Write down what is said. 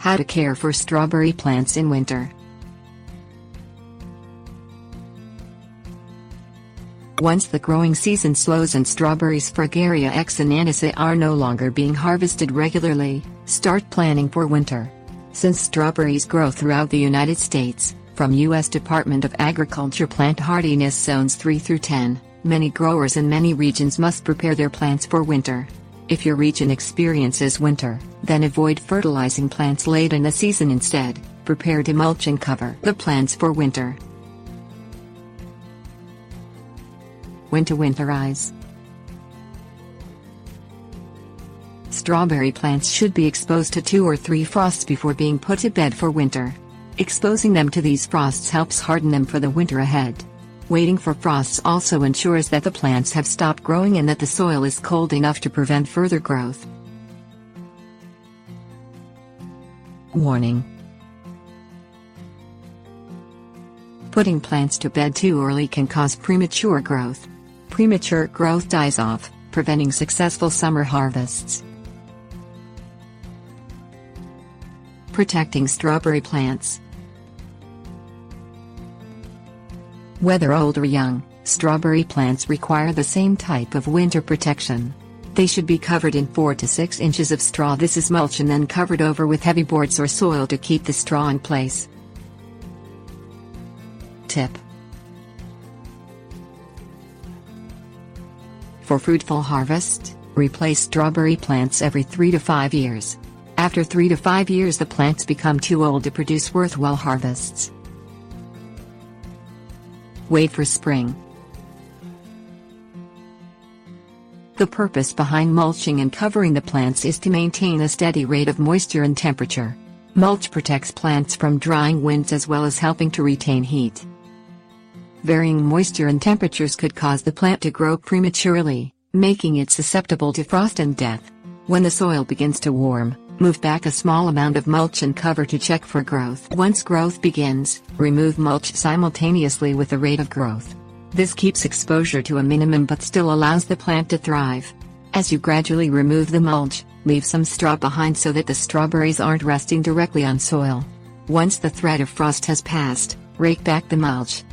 How to care for strawberry plants in winter. Once the growing season slows and strawberries Fragaria X and Anise are no longer being harvested regularly, start planning for winter. Since strawberries grow throughout the United States, from U.S. Department of Agriculture plant hardiness zones 3 through 10, many growers in many regions must prepare their plants for winter. If your region experiences winter, then avoid fertilizing plants late in the season instead. Prepare to mulch and cover the plants for winter. When to winterize. Strawberry plants should be exposed to 2 or 3 frosts before being put to bed for winter. Exposing them to these frosts helps harden them for the winter ahead. Waiting for frosts also ensures that the plants have stopped growing and that the soil is cold enough to prevent further growth. Warning: putting plants to bed too early can cause premature growth. Premature growth dies off, preventing successful summer harvests. Protecting strawberry plants. Whether old or young, strawberry plants require the same type of winter protection. They should be covered in 4 to 6 inches of straw. This is mulch, and then covered over with heavy boards or soil to keep the straw in place. Tip: for fruitful harvest, replace strawberry plants every 3 to 5 years. After 3 to 5 years, the plants become too old to produce worthwhile harvests. Wait for spring. The purpose behind mulching and covering the plants is to maintain a steady rate of moisture and temperature. Mulch protects plants from drying winds as well as helping to retain heat. Varying moisture and temperatures could cause the plant to grow prematurely, making it susceptible to frost and death. When the soil begins to warm, move back a small amount of mulch and cover to check for growth. Once growth begins, remove mulch simultaneously with the rate of growth. This keeps exposure to a minimum but still allows the plant to thrive. As you gradually remove the mulch, leave some straw behind so that the strawberries aren't resting directly on soil. Once the threat of frost has passed, rake back the mulch,